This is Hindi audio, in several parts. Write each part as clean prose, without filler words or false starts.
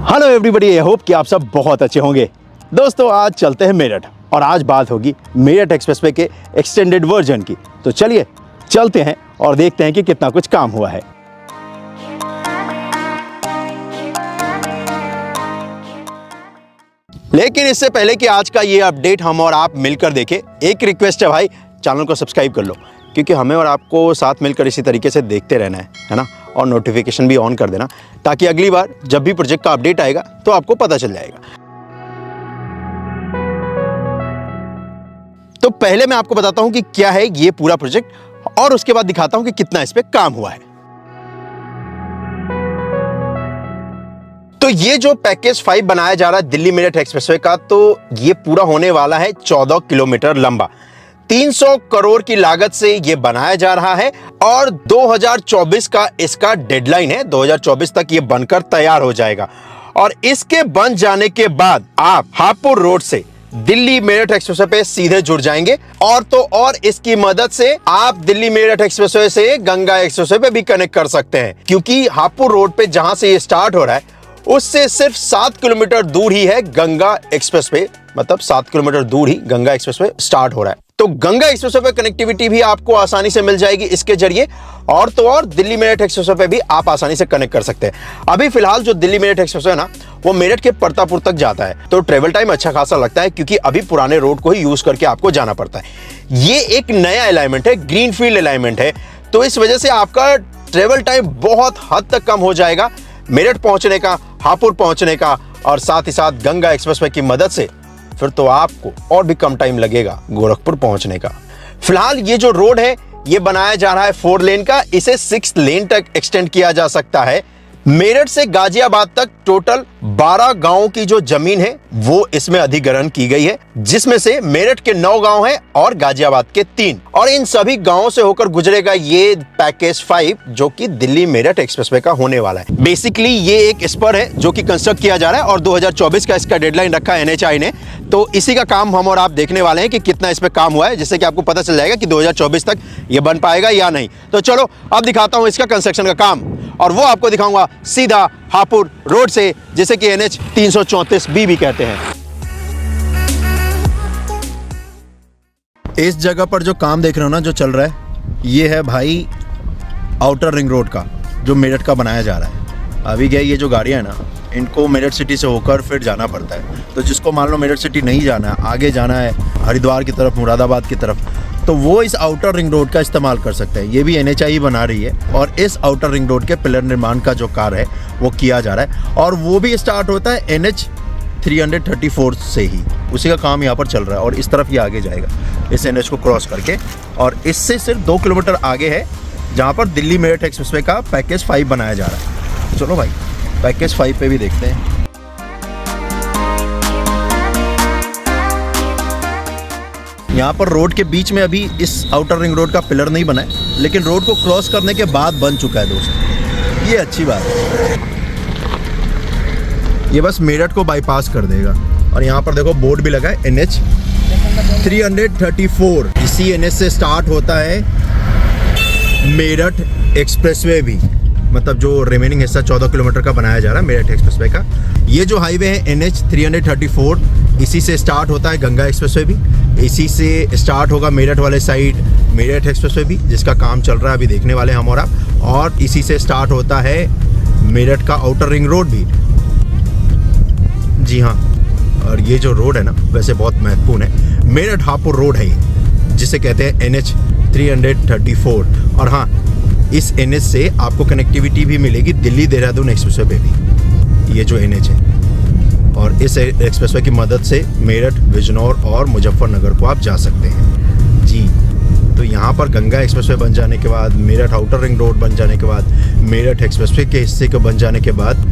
हेलो एवरीबॉडी, आई होप कि आप सब बहुत अच्छे होंगे। दोस्तों, आज चलते हैं मेरठ और आज बात होगी मेरठ एक्सप्रेसवे के एक्सटेंडेड वर्जन की। तो चलिए चलते हैं और देखते हैं कि कितना कुछ काम हुआ है। लेकिन इससे पहले कि आज का ये अपडेट हम और आप मिलकर देखें, एक रिक्वेस्ट है भाई, चैनल को सब्सक्राइब कर लो, क्योंकि हमें और आपको साथ मिलकर इसी तरीके से देखते रहना है ना। और नोटिफिकेशन भी ऑन कर देना, ताकि अगली बार जब भी प्रोजेक्ट का अपडेट आएगा तो आपको पता चल जाएगा। तो पहले मैं आपको बताता हूं कि क्या है ये पूरा प्रोजेक्ट और उसके बाद दिखाता हूं कि कितना इस पे काम हुआ है। तो ये जो पैकेज 5 बनाया जा रहा है दिल्ली मेरठ एक्सप्रेसवे का, तो ये पूरा होने वाला है 14 किलोमीटर लंबा। 300 करोड़ की लागत से ये बनाया जा रहा है और 2024 का इसका डेडलाइन है। 2024 तक ये बनकर तैयार हो जाएगा और इसके बन जाने के बाद आप हापुड़ रोड से दिल्ली मेरठ एक्सप्रेसवे पे सीधे जुड़ जाएंगे। और तो और इसकी मदद से आप दिल्ली मेरठ एक्सप्रेसवे से गंगा एक्सप्रेसवे पे भी कनेक्ट कर सकते हैं, क्योंकि हापुड़ रोड पे जहां से ये स्टार्ट हो रहा है उससे सिर्फ 7 किलोमीटर दूर ही है गंगा एक्सप्रेसवे। मतलब 7 किलोमीटर दूर ही गंगा एक्सप्रेसवे स्टार्ट हो रहा है। तो गंगा एक्सप्रेसवे पे कनेक्टिविटी भी आपको आसानी से मिल जाएगी इसके जरिए, और तो और दिल्ली मेरठ एक्सप्रेसवे पे भी आप आसानी से कनेक्ट कर सकते हैं। अभी फिलहाल जो दिल्ली मेरठ एक्सप्रेसवे है ना, वो मेरठ के परतापुर तक जाता है, तो ट्रेवल टाइम अच्छा खासा लगता है, क्योंकि अभी पुराने रोड को ही यूज करके आपको जाना पड़ता है। ये एक नया अलाइनमेंट है, ग्रीन फील्ड अलाइनमेंट है, तो इस वजह से आपका ट्रेवल टाइम बहुत हद तक कम हो जाएगा मेरठ पहुंचने का, हापुड़ पहुंचने का, और साथ ही साथ गंगा एक्सप्रेसवे की मदद से फिर तो आपको और भी कम टाइम लगेगा गोरखपुर पहुंचने का। फिलहाल ये जो रोड है ये बनाया जा रहा है 4 लेन का, इसे 6 लेन तक एक्सटेंड किया जा सकता है। मेरठ से गाजियाबाद तक टोटल 12 गांवों की जो जमीन है वो इसमें अधिग्रहण की गई है, जिसमें से मेरठ के 9 गांव हैं और गाजियाबाद के 3, और इन सभी गांवों से होकर गुजरेगा ये पैकेज 5, जो कि दिल्ली मेरठ एक्सप्रेसवे का होने वाला है। बेसिकली ये एक स्पर है जो कि कंस्ट्रक्ट किया जा रहा है और 2024 का इसका डेडलाइन रखा है NHAI ने। तो इसी का काम हम और आप देखने वाले हैं कि कितना इस पे काम हुआ है, जिससे कि आपको पता चल जाएगा कि 2024 तक ये बन पाएगा या नहीं। तो चलो अब दिखाता हूं इसका कंस्ट्रक्शन का काम, और वो आपको दिखाऊंगा सीधा हापुड़ रोड से, जिसे कि NH 334B भी कहते हैं। इस जगह पर जो काम देख रहे हो ना, जो चल रहा है, ये है भाई आउटर रिंग रोड का, जो मेरठ का बनाया जा रहा है। अभी क्या, ये जो गाड़ियां है ना, इनको मेरठ सिटी से होकर फिर जाना पड़ता है। तो जिसको मान लो मेरठ सिटी नहीं जाना है, आगे जाना है हरिद्वार की तरफ, मुरादाबाद की तरफ, तो वो इस आउटर रिंग रोड का इस्तेमाल कर सकते हैं। ये भी NHAI बना रही है और इस आउटर रिंग रोड के पिलर निर्माण का जो कार्य है वो किया जा रहा है, और वो भी स्टार्ट होता है NH 334 से ही। उसी का काम यहाँ पर चल रहा है और इस तरफ ये आगे जाएगा इस NH को क्रॉस करके, और इससे सिर्फ 2 किलोमीटर आगे है जहाँ पर दिल्ली मेरठ एक्सप्रेसवे का पैकेज 5 बनाया जा रहा है। चलो भाई पैकेज 5 पे भी देखते हैं। यहाँ पर रोड के बीच में अभी इस आउटर रिंग रोड का पिलर नहीं बना है, लेकिन रोड को क्रॉस करने के बाद बन चुका है दोस्तों। ये अच्छी बात है, ये बस मेरठ को बाईपास कर देगा। और यहाँ पर देखो बोर्ड भी लगा है NH 334। इसी NH से स्टार्ट होता है मेरठ एक्सप्रेसवे भी, मतलब जो रिमेनिंग हिस्सा 14 किलोमीटर का बनाया जा रहा है मेरठ एक्सप्रेसवे का। ये जो हाईवे है NH 334, इसी से स्टार्ट होता है गंगा एक्सप्रेसवे भी, इसी से स्टार्ट होगा मेरठ वाले साइड मेरठ एक्सप्रेसवे भी, जिसका काम चल रहा है, अभी देखने वाले हम और आप। और इसी से स्टार्ट होता है मेरठ का आउटर रिंग रोड भी। जी हाँ, और ये जो रोड है ना, वैसे बहुत महत्वपूर्ण है, मेरठ हापुड़ रोड है ये, जिसे कहते हैं NH 334। और हाँ, इस NH से आपको कनेक्टिविटी भी मिलेगी दिल्ली देहरादून एक्सप्रेसवे पे भी, ये जो NH है। और इस एक्सप्रेसवे की मदद से मेरठ, बिजनौर और मुजफ्फरनगर को आप जा सकते हैं जी। तो यहाँ पर गंगा एक्सप्रेसवे बन जाने के बाद, मेरठ आउटर रिंग रोड बन जाने के बाद, मेरठ एक्सप्रेसवे के हिस्से को बन जाने के बाद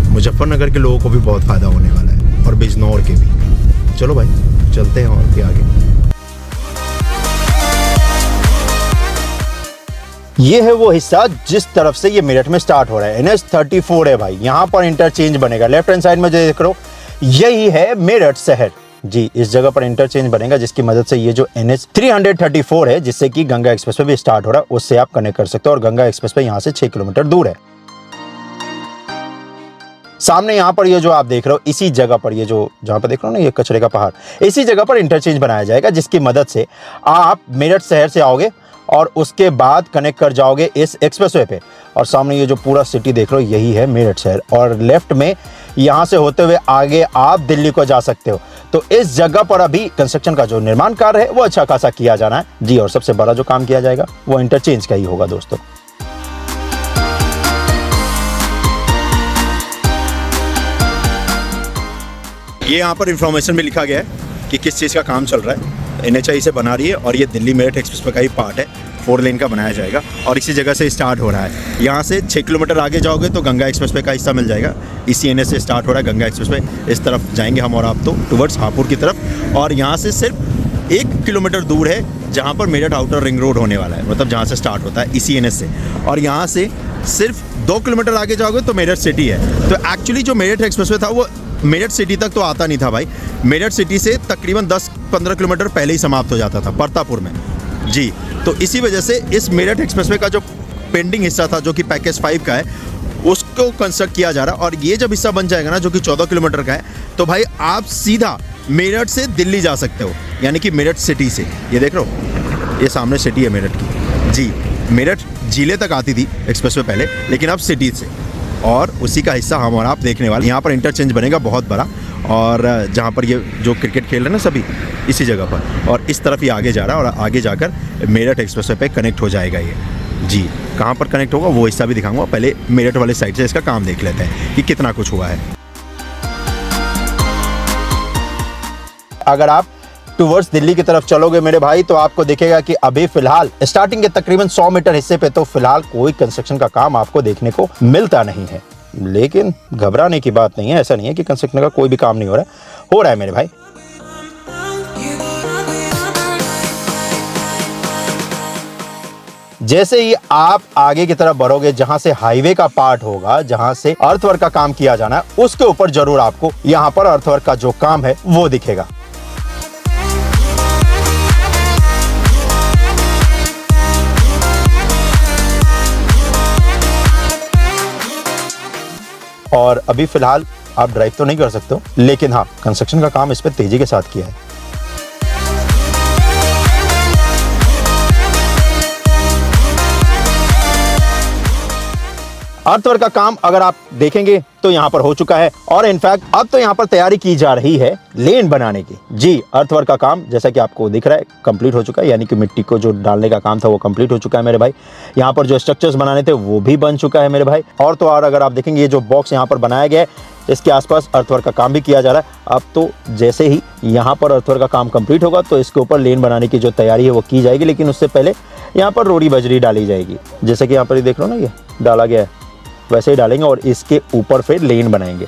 मुजफ्फरनगर के लोगों को भी बहुत फ़ायदा होने वाला है, और बिजनौर के भी। चलो भाई चलते हैं और के आगे। ये है वो हिस्सा जिस तरफ से ये मेरठ में स्टार्ट हो रहा है। NH 34 है भाई, यहाँ पर इंटरचेंज बनेगा। लेफ्ट हैंड साइड में जो देख रहे हो, यही है मेरठ शहर जी। इस जगह पर इंटरचेंज बनेगा, जिसकी मदद से ये जो NH 334 है, जिससे कि गंगा एक्सप्रेसवे भी स्टार्ट हो रहा है, उससे आप कनेक्ट कर सकते हो। और गंगा एक्सप्रेसवे यहाँ से 6 किलोमीटर दूर है। सामने यहाँ पर ये जो आप देख रहे हो, इसी जगह पर ये जो जहाँ पर देख रहे हो ना ये कचरे का पहाड़, इसी जगह पर इंटरचेंज बनाया जाएगा, जिसकी मदद से आप मेरठ शहर से आओगे और उसके बाद कनेक्ट कर जाओगे इस एक्सप्रेसवे पे। और सामने ये जो पूरा सिटी देख रहे हो यही है मेरठ शहर, और लेफ्ट में यहाँ से होते हुए आगे आप दिल्ली को जा सकते हो। तो इस जगह पर अभी कंस्ट्रक्शन का जो निर्माण कार्य है वो अच्छा खासा किया जाना है जी। और सबसे बड़ा जो काम किया जाएगा वो इंटरचेंज का ही होगा दोस्तों। ये यहाँ पर इंफॉर्मेशन में लिखा गया है कि किस चीज़ का काम चल रहा है। NHAI से बना रही है और ये दिल्ली मेरठ एक्सप्रेसवे का ही पार्ट है, 4 लेन का बनाया जाएगा और इसी जगह से स्टार्ट हो रहा है। यहाँ से 6 किलोमीटर आगे जाओगे तो गंगा एक्सप्रेसवे का हिस्सा मिल जाएगा। इसी NH से स्टार्ट हो रहा है गंगा एक्सप्रेसवे, इस तरफ जाएंगे हम और आप तो टुवर्ड्स हापुड़ की तरफ। और यहाँ से सिर्फ 1 किलोमीटर दूर है जहाँ पर मेरठ आउटर रिंग रोड होने वाला है, मतलब जहाँ से स्टार्ट होता है इसी NH से। और यहाँ से सिर्फ 2 किलोमीटर आगे जाओगे तो मेरठ सिटी है। तो एक्चुअली जो मेरठ एक्सप्रेसवे था वो मेरठ सिटी तक तो आता नहीं था भाई, मेरठ सिटी से तकरीबन 10-15 किलोमीटर पहले ही समाप्त हो जाता था परतापुर में जी। तो इसी वजह से इस मेरठ एक्सप्रेसवे का जो पेंडिंग हिस्सा था जो कि पैकेज 5 का है उसको कंस्ट्रक्ट किया जा रहा है। और ये जब हिस्सा बन जाएगा ना जो कि 14 किलोमीटर का है, तो भाई आप सीधा मेरठ से दिल्ली जा सकते हो, यानी कि मेरठ सिटी से। ये देख रहे हो, ये सामने सिटी है मेरठ की जी। मेरठ जिले तक आती थी एक्सप्रेसवे पहले, लेकिन अब सिटी से, और उसी का हिस्सा हम और आप देखने वाले। यहाँ पर इंटरचेंज बनेगा बहुत बड़ा, और जहाँ पर ये जो क्रिकेट खेल रहे हैं ना सभी, इसी जगह पर, और इस तरफ ही आगे जा रहा है और आगे जाकर मेरठ एक्सप्रेसवे पे कनेक्ट हो जाएगा ये जी। कहाँ पर कनेक्ट होगा वो हिस्सा भी दिखाऊंगा, पहले मेरठ वाले साइड से इसका काम देख लेते हैं कि कितना कुछ हुआ है। अगर आप टुवर्ड्स दिल्ली की तरफ चलोगे मेरे भाई तो आपको दिखेगा कि अभी फिलहाल स्टार्टिंग के तकरीबन 100 मीटर हिस्से पे तो फिलहाल कोई कंस्ट्रक्शन का काम आपको देखने को मिलता नहीं है। लेकिन घबराने की बात नहीं है, ऐसा नहीं है कि कंस्ट्रक्शन का कोई भी काम नहीं हो रहा है मेरे भाई। जैसे ही आप आगे की तरफ बढ़ोगे, जहां से हाईवे का पार्ट होगा, जहां से अर्थवर्क का काम किया जाना है, उसके ऊपर जरूर आपको यहां पर अर्थवर्क का जो काम है वो दिखेगा। और अभी फिलहाल आप ड्राइव तो नहीं कर सकते हो, लेकिन हाँ कंस्ट्रक्शन का काम इस पे तेजी के साथ किया है। अर्थवर्क का काम अगर आप देखेंगे तो यहाँ पर हो चुका है, और इनफैक्ट अब तो यहाँ पर तैयारी की जा रही है लेन बनाने की जी। अर्थवर्क का काम जैसा कि आपको दिख रहा है कंप्लीट हो चुका है, यानी कि मिट्टी को जो डालने का काम था वो कंप्लीट हो चुका है मेरे भाई। यहाँ पर जो स्ट्रक्चर्स बनाने थे वो भी बन चुका है मेरे भाई। और तो और अगर आप देखेंगे ये जो बॉक्स यहाँ पर बनाया गया है इसके आसपास अर्थवर्क का काम भी किया जा रहा है। अब तो जैसे ही यहाँ पर अर्थवर्क का काम कंप्लीट होगा तो इसके ऊपर लेन बनाने की जो तैयारी है वो की जाएगी, लेकिन उससे पहले यहाँ पर रोड़ी बजरी डाली जाएगी। जैसे कि यहाँ पर देख लो ना ये डाला गया है, वैसे ही डालेंगे और इसके ऊपर फिर लेन बनाएंगे।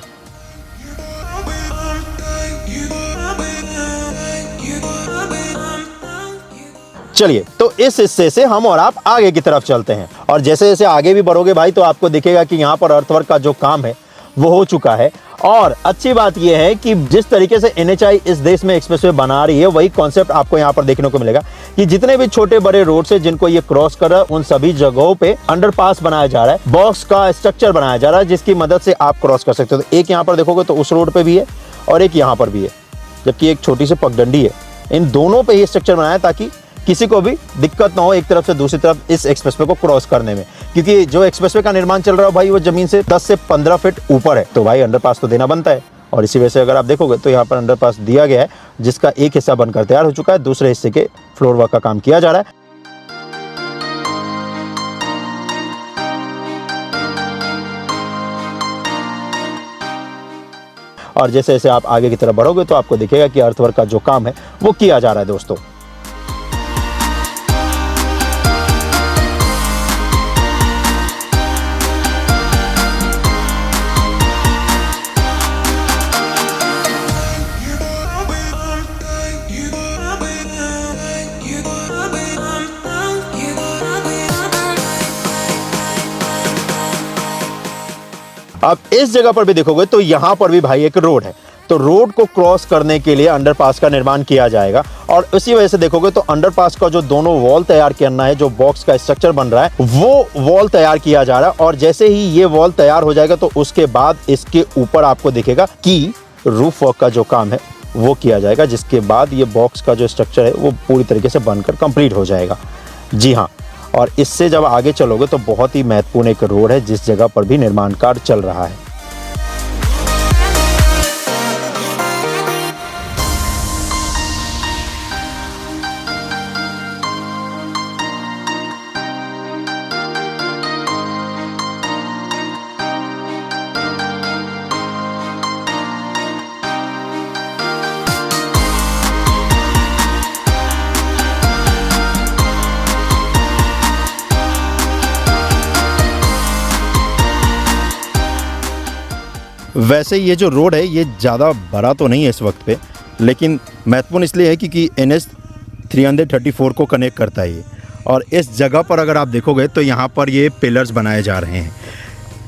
चलिए तो इस हिस्से से हम और आप आगे की तरफ चलते हैं, और जैसे जैसे आगे भी बढ़ोगे भाई तो आपको दिखेगा कि यहाँ पर अर्थवर्क का जो काम है वो हो चुका है। और अच्छी बात यह है कि जिस तरीके से NHAI इस देश में एक्सप्रेसवे बना रही है वही कॉन्सेप्ट आपको यहाँ पर देखने को मिलेगा कि जितने भी छोटे बड़े रोड से जिनको ये क्रॉस कर रहा है उन सभी जगहों पे अंडरपास बनाया जा रहा है, बॉक्स का स्ट्रक्चर बनाया जा रहा है जिसकी मदद से आप क्रॉस कर सकते हो। तो एक यहाँ पर देखोगे तो उस रोड पे भी है और एक यहाँ पर भी है, जबकि एक छोटी सी पगडंडी है। इन दोनों पे ही स्ट्रक्चर बनाया ताकि किसी को भी दिक्कत ना हो एक तरफ से दूसरी तरफ इस एक्सप्रेसवे को क्रॉस करने में, क्योंकि जो एक्सप्रेसवे का निर्माण चल रहा है भाई वो जमीन से 10 से 15 फीट ऊपर है, तो भाई अंडरपास तो देना बनता है। और इसी वजह से अगर आप देखोगे तो यहाँ पर अंडरपास दिया गया है जिसका एक हिस्सा बनकर तैयार हो चुका है, दूसरे हिस्से के फ्लोर वर्क का काम किया जा रहा है। और जैसे जैसे आप आगे की तरफ बढ़ोगे तो आपको दिखेगा कि अर्थवर्क का जो काम है वो किया जा रहा है दोस्तों। अब इस जगह पर भी देखोगे तो यहाँ पर भी भाई एक रोड है, तो रोड को क्रॉस करने के लिए अंडरपास का निर्माण किया जाएगा। और इसी वजह से देखोगे तो अंडरपास का जो दोनों वॉल तैयार करना है, जो बॉक्स का स्ट्रक्चर बन रहा है, वो वॉल तैयार किया जा रहा है। और जैसे ही ये वॉल तैयार हो जाएगा तो उसके बाद इसके ऊपर आपको दिखेगा कि रूफ वर्क का जो काम है वो किया जाएगा, जिसके बाद ये बॉक्स का जो स्ट्रक्चर है वो पूरी तरीके से बनकर कंप्लीट हो जाएगा। जी हाँ, और इससे जब आगे चलोगे तो बहुत ही महत्वपूर्ण एक रोड है जिस जगह पर भी निर्माण कार्य चल रहा है। वैसे ये जो रोड है ये ज़्यादा बड़ा तो नहीं है इस वक्त पे, लेकिन महत्वपूर्ण इसलिए है क्योंकि NH 334 को कनेक्ट करता है ये। और इस जगह पर अगर आप देखोगे तो यहाँ पर ये पिलर्स बनाए जा रहे हैं,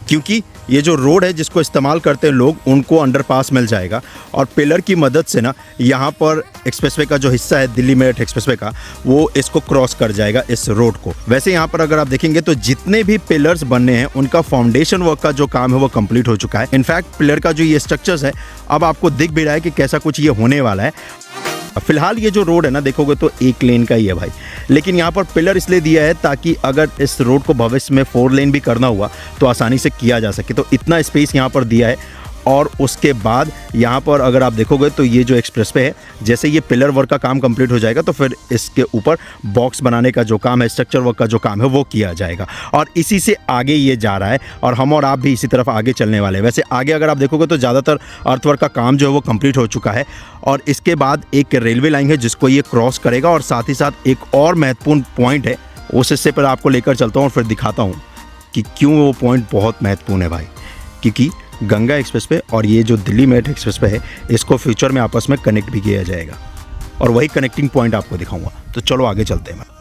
क्योंकि ये जो रोड है जिसको इस्तेमाल करते हैं लोग, उनको अंडरपास मिल जाएगा। और पिलर की मदद से ना यहाँ पर एक्सप्रेसवे का जो हिस्सा है दिल्ली मेरठ एक्सप्रेसवे का, वो इसको क्रॉस कर जाएगा इस रोड को। वैसे यहाँ पर अगर आप देखेंगे तो जितने भी पिलर्स बनने हैं उनका फाउंडेशन वर्क का जो काम है वो कंप्लीट हो चुका है। इनफैक्ट पिलर का जो ये स्ट्रक्चर्स है अब आपको दिख भी रहा है कि कैसा कुछ ये होने वाला है। फिलहाल ये जो रोड है ना देखोगे तो एक लेन का ही है भाई, लेकिन यहाँ पर पिलर इसलिए दिया है ताकि अगर इस रोड को भविष्य में 4 लेन भी करना हुआ तो आसानी से किया जा सके। तो इतना स्पेस यहाँ पर दिया है। और उसके बाद यहाँ पर अगर आप देखोगे तो ये जो एक्सप्रेसवे है, जैसे ये पिलर वर्क का काम कंप्लीट हो जाएगा तो फिर इसके ऊपर बॉक्स बनाने का जो काम है, स्ट्रक्चर वर्क का जो काम है वो किया जाएगा। और इसी से आगे ये जा रहा है और हम और आप भी इसी तरफ आगे चलने वाले हैं। वैसे आगे अगर आप देखोगे तो ज़्यादातर अर्थवर्क का काम जो है वो कंप्लीट हो चुका है। और इसके बाद एक रेलवे लाइन है जिसको ये क्रॉस करेगा। और साथ ही साथ एक और महत्वपूर्ण पॉइंट है, उस हिस्से पर आपको लेकर चलता हूँ और फिर दिखाता हूँ कि क्यों वो पॉइंट बहुत महत्वपूर्ण है भाई। क्योंकि गंगा एक्सप्रेसवे और ये जो दिल्ली मेरठ एक्सप्रेसवे है, इसको फ्यूचर में आपस में कनेक्ट भी किया जाएगा और वही कनेक्टिंग पॉइंट आपको दिखाऊंगा। तो चलो आगे चलते हैं।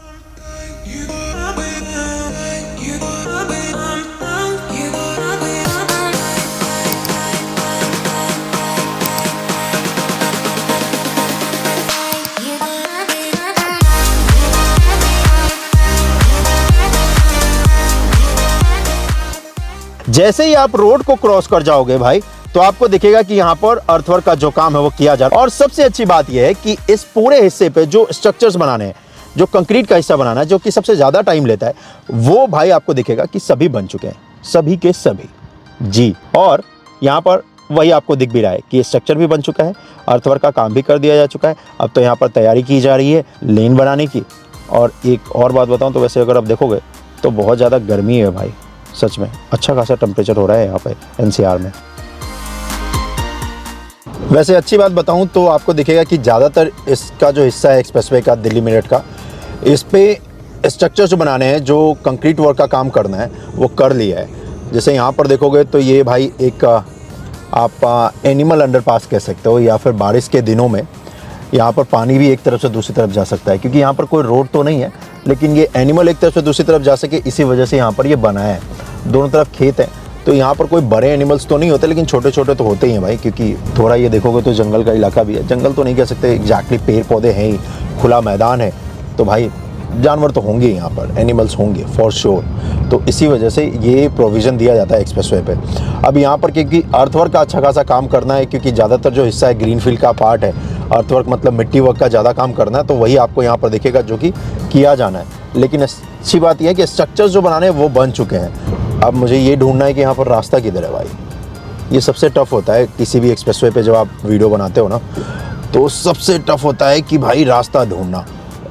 जैसे ही आप रोड को क्रॉस कर जाओगे भाई तो आपको दिखेगा कि यहाँ पर अर्थवर्क का जो काम है वो किया जा रहा है। और सबसे अच्छी बात यह है कि इस पूरे हिस्से पे जो स्ट्रक्चर्स बनाने हैं, जो कंक्रीट का हिस्सा बनाना है, जो कि सबसे ज़्यादा टाइम लेता है, वो भाई आपको दिखेगा कि सभी बन चुके हैं, सभी के सभी। जी, और यहाँ पर वही आपको दिख भी रहा है कि स्ट्रक्चर भी बन चुका है, अर्थवर्क का काम भी कर दिया जा चुका है। अब तो यहाँ पर तैयारी की जा रही है लेन बनाने की। और एक और बात बताऊँ तो वैसे अगर आप देखोगे तो बहुत ज़्यादा गर्मी है भाई, सच में अच्छा खासा टेम्परेचर हो रहा है यहाँ पे NCR में। वैसे अच्छी बात बताऊँ तो आपको दिखेगा कि ज़्यादातर इसका जो हिस्सा है एक्सप्रेसवे का दिल्ली मेरठ का, इस पे स्ट्रक्चर जो बनाने हैं, जो कंक्रीट वर्क का काम करना है वो कर लिया है। जैसे यहाँ पर देखोगे तो ये भाई एक आप एनिमल अंडरपास कह सकते हो, या फिर बारिश के दिनों में यहाँ पर पानी भी एक तरफ से दूसरी तरफ जा सकता है, क्योंकि यहाँ पर कोई रोड तो नहीं है, लेकिन ये एनिमल एक तरफ से दूसरी तरफ जा सके इसी वजह से यहाँ पर ये बनाया है। दोनों तरफ खेत है तो यहाँ पर कोई बड़े एनिमल्स तो नहीं होते, लेकिन छोटे छोटे तो होते ही हैं भाई, क्योंकि थोड़ा ये देखोगे तो जंगल का इलाका भी है। जंगल तो नहीं कह सकते एग्जैक्टली, पेड़ पौधे हैं ही, खुला मैदान है, तो भाई जानवर तो होंगे यहाँ पर, एनिमल्स होंगे फॉर श्योर। तो इसी वजह से ये प्रोविज़न दिया जाता है एक्सप्रेसवे पे। अब यहाँ पर क्योंकि अर्थवर्क का अच्छा खासा काम करना है, क्योंकि ज़्यादातर जो हिस्सा है ग्रीन फील्ड का पार्ट है, अर्थवर्क मतलब मिट्टी वर्क का ज़्यादा काम करना है, तो वही आपको यहाँ पर दिखेगा जो कि किया जाना है। लेकिन अच्छी बात यह है कि स्ट्रक्चर्स जो बनाने हैं वो बन चुके हैं। अब मुझे ये ढूंढना है कि यहाँ पर रास्ता किधर है भाई। ये सबसे टफ होता है किसी भी एक्सप्रेसवे पे जब आप वीडियो बनाते हो ना, तो सबसे टफ होता है कि भाई रास्ता ढूंढना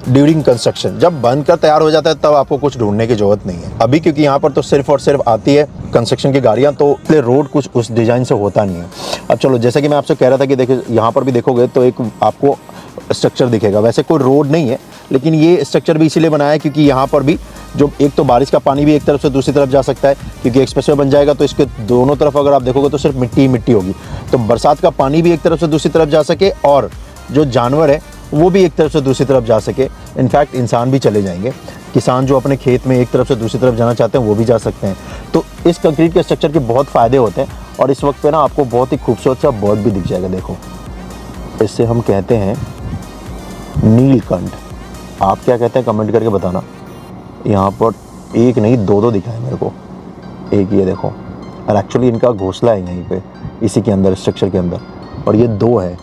ड्यूरिंग कंस्ट्रक्शन। जब बनकर तैयार हो जाता है तब आपको कुछ ढूंढने की जरूरत नहीं है। अभी क्योंकि यहाँ पर तो सिर्फ और सिर्फ आती है कंस्ट्रक्शन की गाड़ियाँ, तो इसलिए रोड कुछ उस डिज़ाइन से होता नहीं है। अब चलो, जैसे कि मैं आपसे कह रहा था कि देखिए यहाँ पर भी देखोगे तो एक आपको स्ट्रक्चर दिखेगा। वैसे कोई रोड नहीं है, लेकिन ये स्ट्रक्चर भी इसीलिए बनाया है क्योंकि यहाँ पर भी जो एक तो बारिश का पानी भी एक तरफ से दूसरी तरफ जा सकता है, क्योंकि एक्सप्रेसवे बन जाएगा तो इसके दोनों तरफ अगर आप देखोगे तो सिर्फ मिट्टी ही मिट्टी होगी। तो बरसात का पानी भी एक तरफ से दूसरी तरफ जा सके और जो जानवर है वो भी एक तरफ से दूसरी तरफ जा सके। इनफैक्ट इंसान भी चले जाएंगे, किसान जो अपने खेत में एक तरफ से दूसरी तरफ जाना चाहते हैं वो भी जा सकते हैं। तो इस कंक्रीट के स्ट्रक्चर के बहुत फ़ायदे होते हैं। और इस वक्त पे ना आपको बहुत ही खूबसूरत सा बर्ड भी दिख जाएगा। देखो, इससे हम कहते हैं नीलकंठ। आप क्या कहते हैं कमेंट करके बताना। यहाँ पर एक नहीं दो दिखा है मेरे को। एक ये देखो, और एक्चुअली इनका घोंसला है यहीं पे, इसी के अंदर, स्ट्रक्चर के अंदर, और ये 2 है।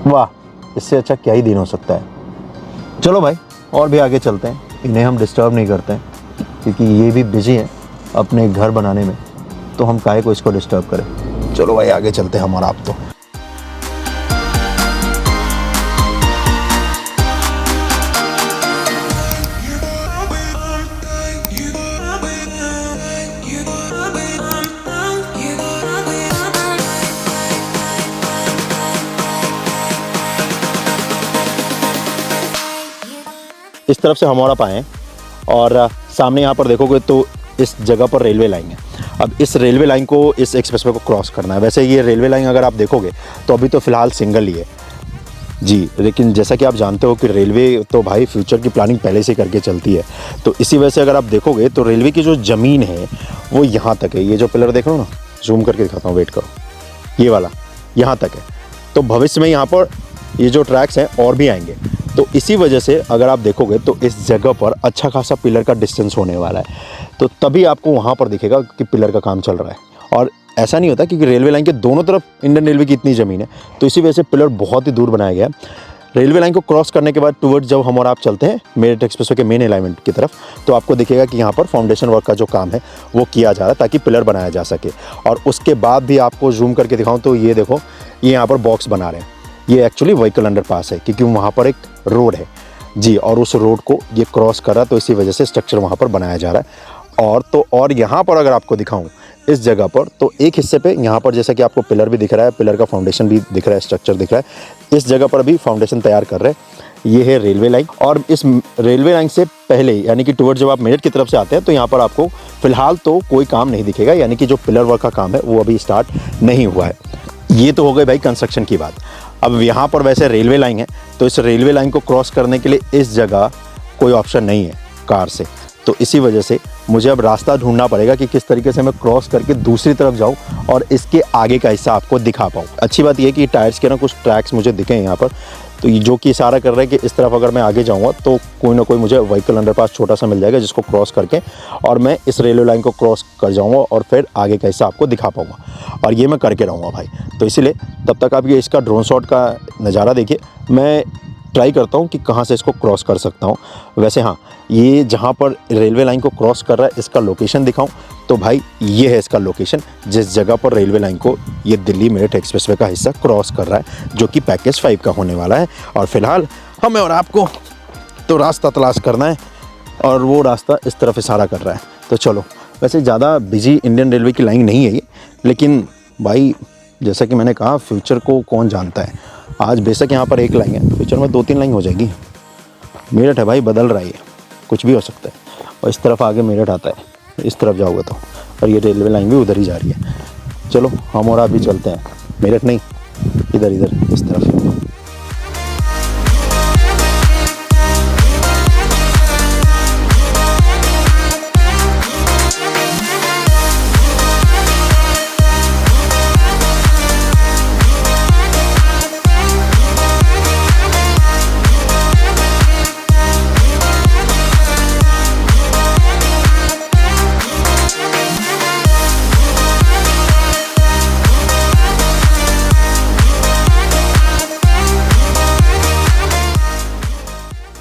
वाह, इससे अच्छा क्या ही दिन हो सकता है। चलो भाई और भी आगे चलते हैं, इन्हें हम डिस्टर्ब नहीं करते हैं क्योंकि ये भी बिजी है अपने घर बनाने में, तो हम काहे को इसको डिस्टर्ब करें। चलो भाई आगे चलते हैं हम और आप। तो इस तरफ से हम और आप आए हैं और सामने यहाँ पर देखोगे तो इस जगह पर रेलवे लाइन है। अब इस रेलवे लाइन को, इस एक्सप्रेसवे को क्रॉस करना है। वैसे ये रेलवे लाइन अगर आप देखोगे तो अभी तो फ़िलहाल सिंगल ही है जी, लेकिन जैसा कि आप जानते हो कि रेलवे तो भाई फ्यूचर की प्लानिंग पहले से करके चलती है, तो इसी वजह से अगर आप देखोगे तो रेलवे की जो ज़मीन है वो यहाँ तक है। ये जो पिलर देख रहे हो ना, जूम करके दिखाता हूँ, वेट करो, ये वाला यहाँ तक है। तो भविष्य में यहाँ पर ये जो ट्रैक्स हैं और भी आएंगे, तो इसी वजह से अगर आप देखोगे तो इस जगह पर अच्छा खासा पिलर का डिस्टेंस होने वाला है, तो तभी आपको वहाँ पर दिखेगा कि पिलर का काम चल रहा है। और ऐसा नहीं होता क्योंकि रेलवे लाइन के दोनों तरफ इंडियन रेलवे की इतनी ज़मीन है, तो इसी वजह से पिलर बहुत ही दूर बनाया गया है। रेलवे लाइन को क्रॉस करने के बाद टुवर्ड्स जब हम और आप चलते हैं मेरठ एक्सप्रेसवे के मेन अलाइनमेंट की तरफ, तो आपको दिखेगा कि यहाँ पर फाउंडेशन वर्क का जो काम है वो किया जा रहा है ताकि पिलर बनाया जा सके। और उसके बाद भी आपको जूम करके दिखाऊँ तो ये देखो, ये यहाँ पर बॉक्स बना रहे हैं। ये एक्चुअली व्हीकल अंडरपास है क्योंकि वहाँ पर एक रोड है जी, और उस रोड को ये क्रॉस कर रहा है, तो इसी वजह से स्ट्रक्चर वहाँ पर बनाया जा रहा है। और यहाँ पर अगर आपको दिखाऊं इस जगह पर, तो एक हिस्से पे यहाँ पर जैसा कि आपको पिलर भी दिख रहा है, पिलर का फाउंडेशन भी दिख रहा है, स्ट्रक्चर दिख रहा है। इस जगह पर भी फाउंडेशन तैयार कर रहे हैं। ये है रेलवे लाइन, और इस रेलवे लाइन से पहले यानी कि टुवर्ड्स जब आप मेरठ की तरफ से आते हैं तो यहाँ पर आपको फिलहाल तो कोई काम नहीं दिखेगा, यानी कि जो पिलर वर्क का काम है वो अभी स्टार्ट नहीं हुआ है। ये तो हो गई भाई कंस्ट्रक्शन की बात। अब यहाँ पर वैसे रेलवे लाइन है, तो इस रेलवे लाइन को क्रॉस करने के लिए इस जगह कोई ऑप्शन नहीं है कार से, तो इसी वजह से मुझे अब रास्ता ढूंढना पड़ेगा कि किस तरीके से मैं क्रॉस करके दूसरी तरफ जाऊं और इसके आगे का हिस्सा आपको दिखा पाऊं। अच्छी बात यह है कि टायर्स के ना कुछ ट्रैक्स मुझे दिखे यहाँ पर, तो ये जो कि इशारा कर रहे हैं कि इस तरफ अगर मैं आगे जाऊँगा तो कोई ना कोई मुझे व्हीकल अंडरपास छोटा सा मिल जाएगा जिसको क्रॉस करके और मैं इस रेलवे लाइन को क्रॉस कर जाऊँगा और फिर आगे का हिस्सा आपको दिखा पाऊँगा, और ये मैं करके रहूँगा भाई। तो इसीलिए तब तक आप ये इसका ड्रोन शॉट का नज़ारा देखिए, मैं ट्राई करता हूँ कि कहाँ से इसको क्रॉस कर सकता हूँ। वैसे हाँ, ये जहाँ पर रेलवे लाइन को क्रॉस कर रहा है इसका लोकेशन दिखाऊं तो भाई ये है इसका लोकेशन, जिस जगह पर रेलवे लाइन को ये दिल्ली मेरठ एक्सप्रेसवे का हिस्सा क्रॉस कर रहा है, जो कि पैकेज 5 का होने वाला है। और फिलहाल हमें और आपको तो रास्ता तलाश करना है, और वो रास्ता इस तरफ इशारा कर रहा है। तो चलो, वैसे ज़्यादा बिजी इंडियन रेलवे की लाइन नहीं है ये, लेकिन भाई जैसा कि मैंने कहा फ्यूचर को कौन जानता है। आज बेशक यहाँ पर एक लाइन है, फ्यूचर में 2-3 लाइन हो जाएगी। मेरठ है भाई, बदल रहा है, कुछ भी हो सकता है। और इस तरफ आगे मेरठ आता है, इस तरफ जाओगे तो, और ये रेलवे लाइन भी उधर ही जा रही है। चलो हम और आप भी चलते हैं, मेरठ नहीं, इधर इस तरफ।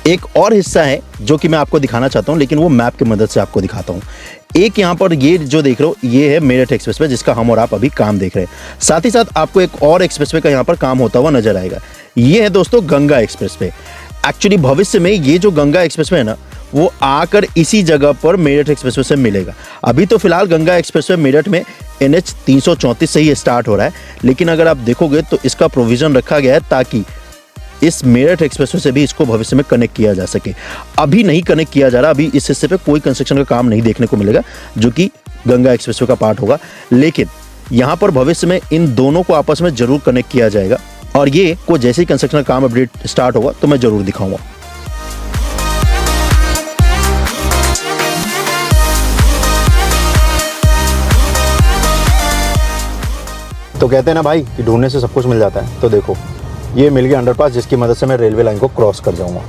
एक और हिस्सा है जो कि मैं आपको दिखाना चाहता हूं, लेकिन वो मैप की मदद से आपको दिखाता हूं। एक यहाँ पर ये जो देख रहे हो ये है मेरठ एक्सप्रेसवे, जिसका हम और आप अभी काम देख रहे हैं। साथ ही साथ आपको एक और एक्सप्रेसवे का यहाँ पर काम होता हुआ नजर आएगा। ये है दोस्तों गंगा एक्सप्रेसवे। एक्चुअली भविष्य में ये जो गंगा एक्सप्रेसवे है ना, वो आकर इसी जगह पर मेरठ एक्सप्रेसवे से मिलेगा। अभी तो फिलहाल गंगा एक्सप्रेसवे मेरठ में NH 334 से ही स्टार्ट हो रहा है, लेकिन अगर आप देखोगे तो इसका प्रोविजन रखा गया है ताकि इस मेरठ एक्सप्रेसवे से भी इसको भविष्य में कनेक्ट किया जा सके। अभी नहीं कनेक्ट किया जा रहा, अभी इस हिस्से पे कोई कंस्ट्रक्शन का काम नहीं देखने को मिलेगा जो कि गंगा एक्सप्रेसवे का पार्ट होगा, लेकिन यहाँ पर भविष्य में इन दोनों को आपस में जरूर कनेक्ट किया जाएगा। और ये को जैसे ही कंस्ट्रक्शन का काम अपडेट स्टार्ट होगा तो मैं जरूर दिखाऊंगा। तो कहते हैं ना भाई कि ढूंढने से सब कुछ मिल जाता है। तो देखो ये मिल गया अंडरपास, जिसकी मदद से मैं रेलवे लाइन को क्रॉस कर जाऊंगा।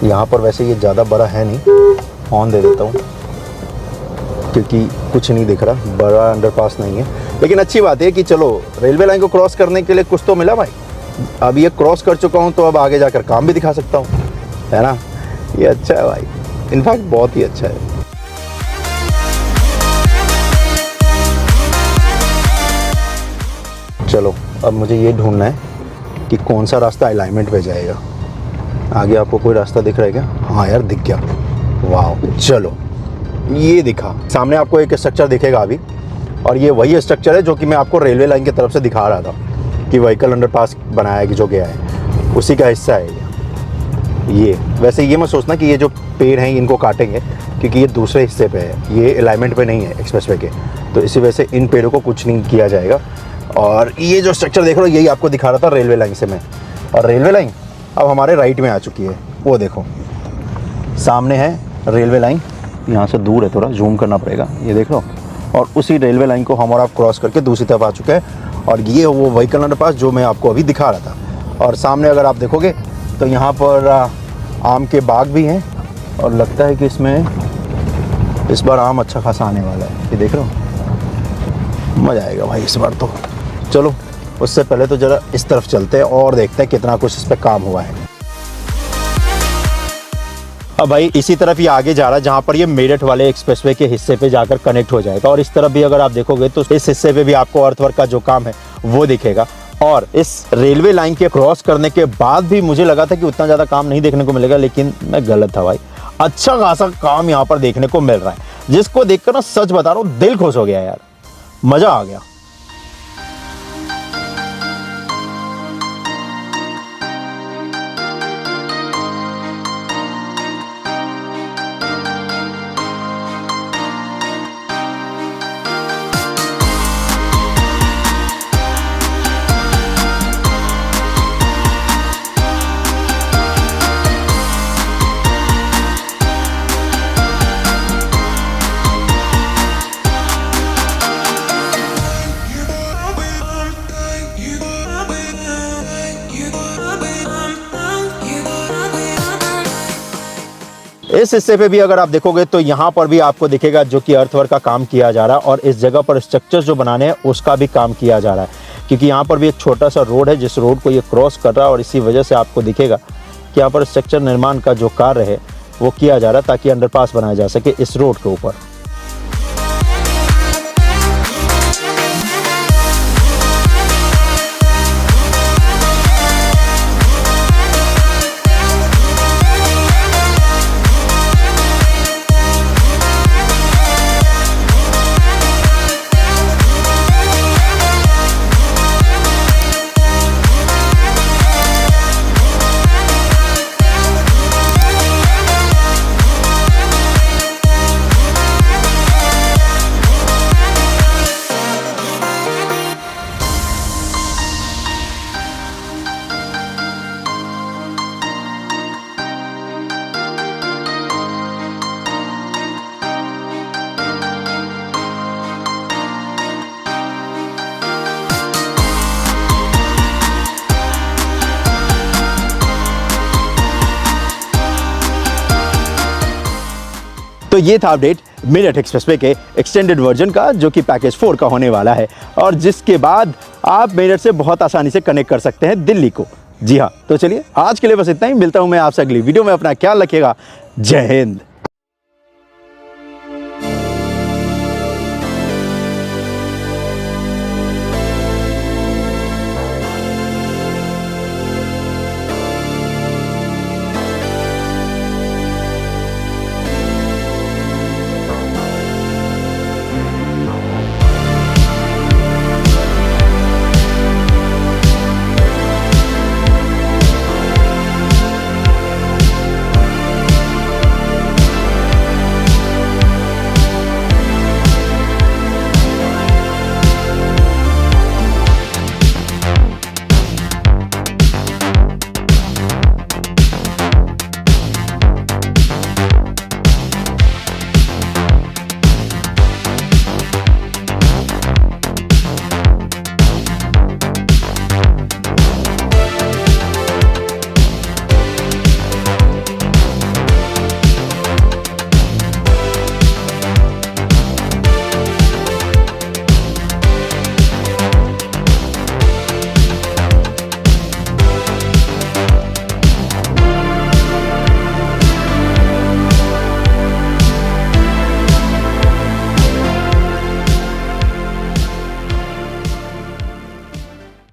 यहाँ पर वैसे ये ज़्यादा बड़ा है नहीं, ऑन दे देता हूँ क्योंकि कुछ नहीं दिख रहा, बड़ा अंडरपास नहीं है। लेकिन अच्छी बात है कि चलो रेलवे लाइन को क्रॉस करने के लिए कुछ तो मिला भाई। अब ये क्रॉस कर चुका हूँ तो अब आगे जाकर काम भी दिखा सकता हूँ, है ना। ये अच्छा है भाई, इनफैक्ट बहुत ही अच्छा है। चलो अब मुझे ये ढूंढना है कि कौन सा रास्ता अलाइनमेंट पे जाएगा। आगे आपको कोई रास्ता दिख रहा है क्या? हाँ यार दिख गया, वाह। चलो ये दिखा, सामने आपको एक स्ट्रक्चर दिखेगा अभी, और ये वही स्ट्रक्चर है जो कि मैं आपको रेलवे लाइन की तरफ से दिखा रहा था कि व्हीकल अंडरपास बनाया कि जो गया है, उसी का हिस्सा है ये। वैसे ये मत सोचना कि ये जो पेड़ हैं इनको काटेंगे, क्योंकि ये दूसरे हिस्से पे है, ये अलाइनमेंट पे नहीं है एक्सप्रेसवे के, तो इसी वजह से इन पेड़ों को कुछ नहीं किया जाएगा। और ये जो स्ट्रक्चर देख रहे हो यही आपको दिखा रहा था रेलवे लाइन से मैं, और रेलवे लाइन अब हमारे राइट में आ चुकी है। वो देखो सामने है रेलवे लाइन, यहाँ से दूर है, थोड़ा जूम करना पड़ेगा, ये देख लो। और उसी रेलवे लाइन को हम और आप क्रॉस करके दूसरी तरफ आ चुके हैं, और ये वो व्हीकल अंडरपास जो मैं आपको अभी दिखा रहा था। और सामने अगर आप देखोगे तो यहाँ पर आम के बाग भी हैं, और लगता है कि इसमें इस बार आम अच्छा खासा आने वाला है, ये देख रहे हो। मज़ा आएगा भाई इस बार तो। चलो उससे पहले तो ज़रा इस तरफ चलते हैं और देखते हैं कितना कुछ इस पर काम हुआ है। अब भाई इसी तरफ ये आगे जा रहा है जहाँ पर ये मेरठ वाले एक्सप्रेसवे के हिस्से पे जाकर कनेक्ट हो जाएगा, और इस तरफ भी अगर आप देखोगे तो इस हिस्से पे भी आपको अर्थवर्क का जो काम है वो दिखेगा। और इस रेलवे लाइन के क्रॉस करने के बाद भी मुझे लगा था कि उतना ज़्यादा काम नहीं देखने को मिलेगा, लेकिन मैं गलत था भाई। अच्छा खासा काम यहाँ पर देखने को मिल रहा है, जिसको देखकर ना सच बता रहा हूँ दिल खुश हो गया यार, मज़ा आ गया। इस हिस्से पे भी अगर आप देखोगे तो यहाँ पर भी आपको दिखेगा जो कि अर्थवर्क का काम किया जा रहा है, और इस जगह पर स्ट्रक्चर्स जो बनाने हैं उसका भी काम किया जा रहा है, क्योंकि यहाँ पर भी एक छोटा सा रोड है जिस रोड को ये क्रॉस कर रहा है, और इसी वजह से आपको दिखेगा कि यहाँ पर स्ट्रक्चर निर्माण का जो कार्य है वो किया जा रहा है ताकि अंडरपास बनाया जा सके इस रोड के ऊपर। तो ये था अपडेट मेरठ एक्सप्रेसवे के एक्सटेंडेड वर्जन का, जो कि पैकेज 4 का होने वाला है, और जिसके बाद आप मेरठ से बहुत आसानी से कनेक्ट कर सकते हैं दिल्ली को। जी हाँ, तो चलिए आज के लिए बस इतना ही। मिलता हूं मैं आपसे अगली वीडियो में। अपना ख्याल रखिएगा। जय हिंद।